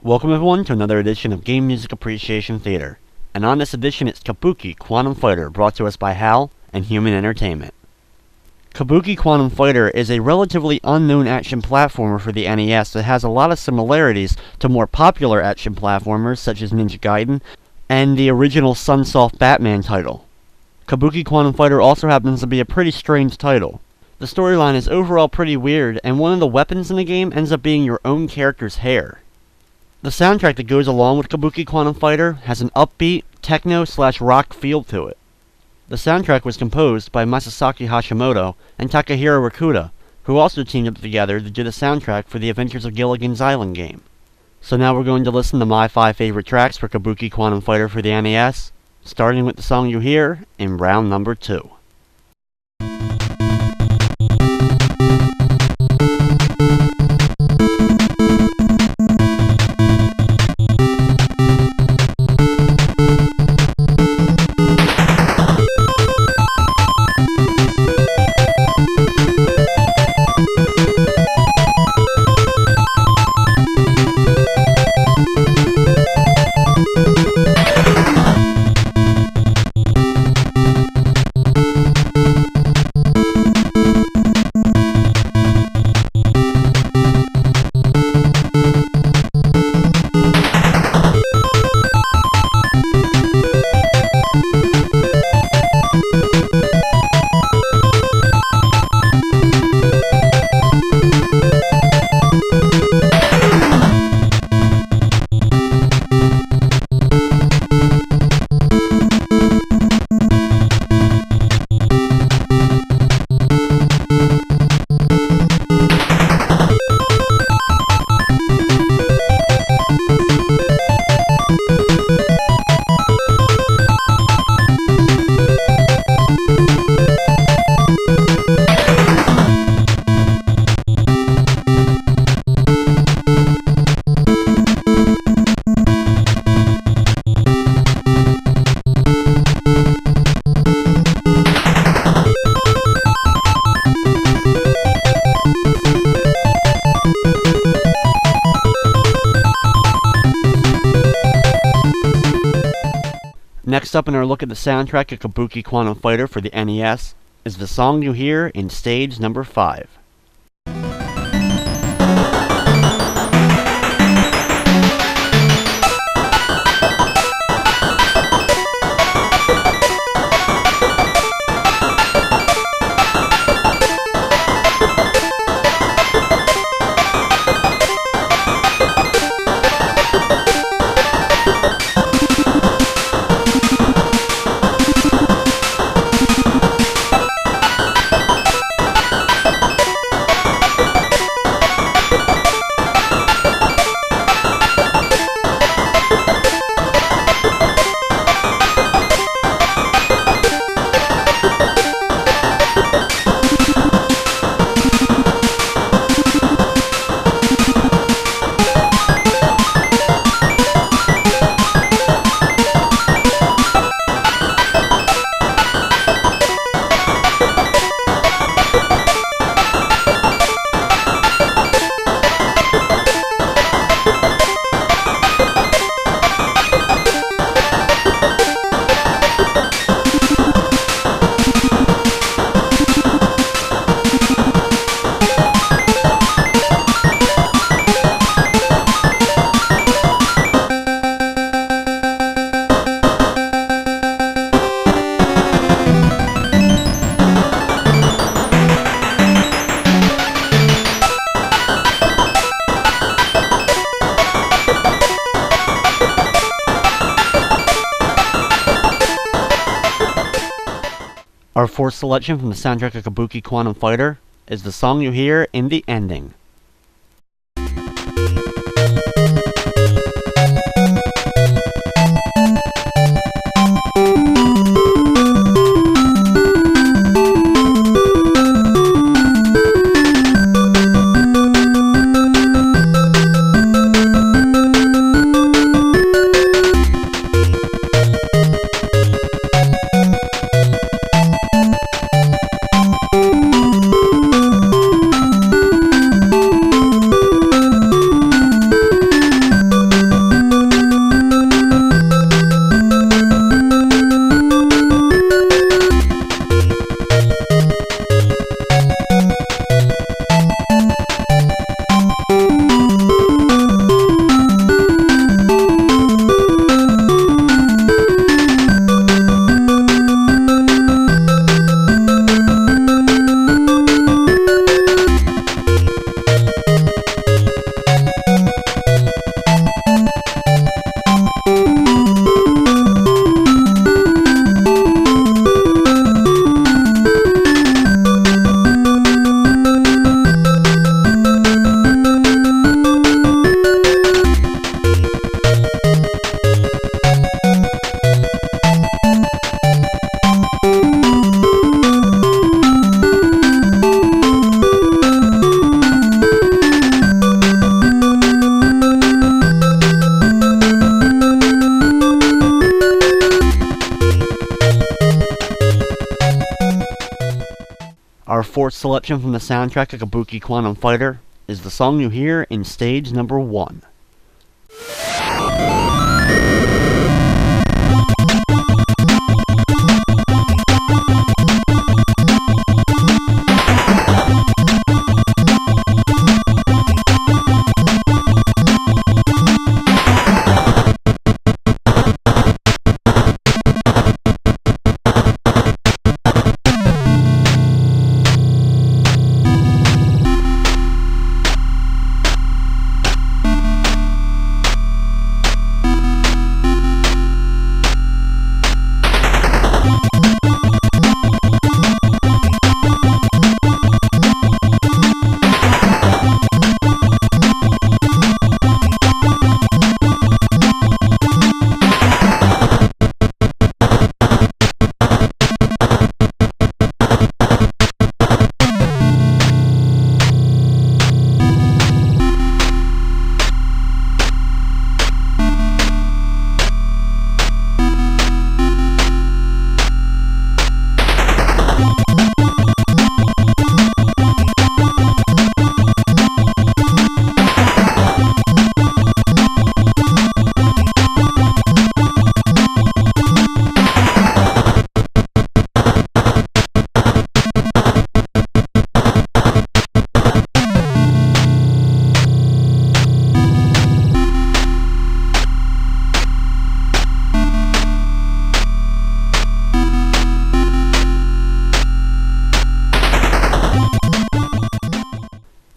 Welcome everyone to another edition of Game Music Appreciation Theater. And on this edition it's Kabuki Quantum Fighter, brought to us by Hal and Human Entertainment. Kabuki Quantum Fighter is a relatively unknown action platformer for the NES that has a lot of similarities to more popular action platformers such as Ninja Gaiden and the original Sunsoft Batman title. Kabuki Quantum Fighter also happens to be a pretty strange title. The storyline is overall pretty weird, and one of the weapons in the game ends up being your own character's hair. The soundtrack that goes along with Kabuki Quantum Fighter has an upbeat, techno/rock feel to it. The soundtrack was composed by Masasaki Hashimoto and Takahiro Rakuda, who also teamed up together to do the soundtrack for the Adventures of Gilligan's Island game. So now we're going to listen to my 5 favorite tracks for Kabuki Quantum Fighter for the NES, starting with the song you hear in round number 2. Next up in our look at the soundtrack of Kabuki Quantum Fighter for the NES is the song you hear in stage number 5. Our fourth selection from the soundtrack of Kabuki Quantum Fighter is the song you hear in the ending. Our fourth selection from the soundtrack of Kabuki Quantum Fighter is the song you hear in stage number 1.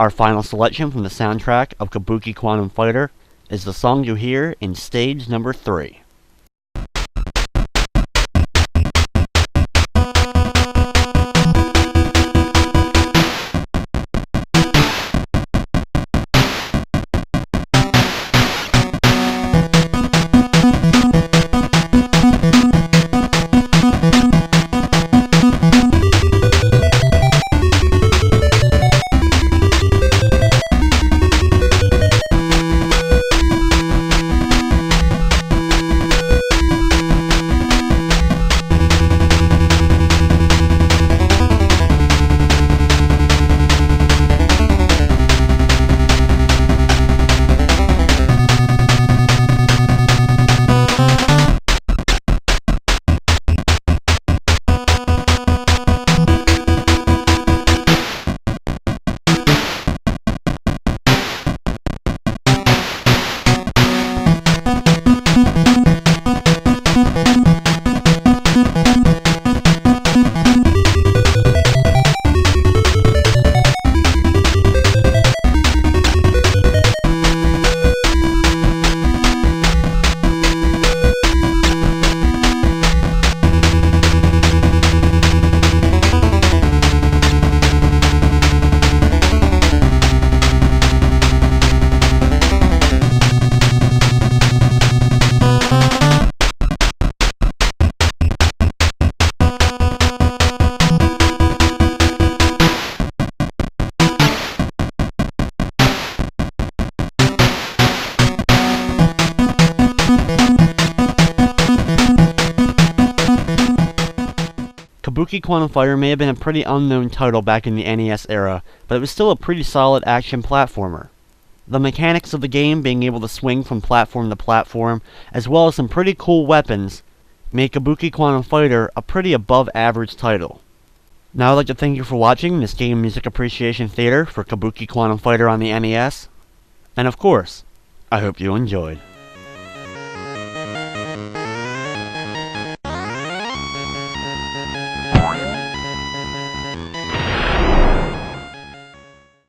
Our final selection from the soundtrack of Kabuki Quantum Fighter is the song you hear in stage number 3. Kabuki Quantum Fighter may have been a pretty unknown title back in the NES era, but it was still a pretty solid action platformer. The mechanics of the game, being able to swing from platform to platform, as well as some pretty cool weapons, make Kabuki Quantum Fighter a pretty above average title. Now I'd like to thank you for watching this Game Music Appreciation Theater for Kabuki Quantum Fighter on the NES, and of course, I hope you enjoyed.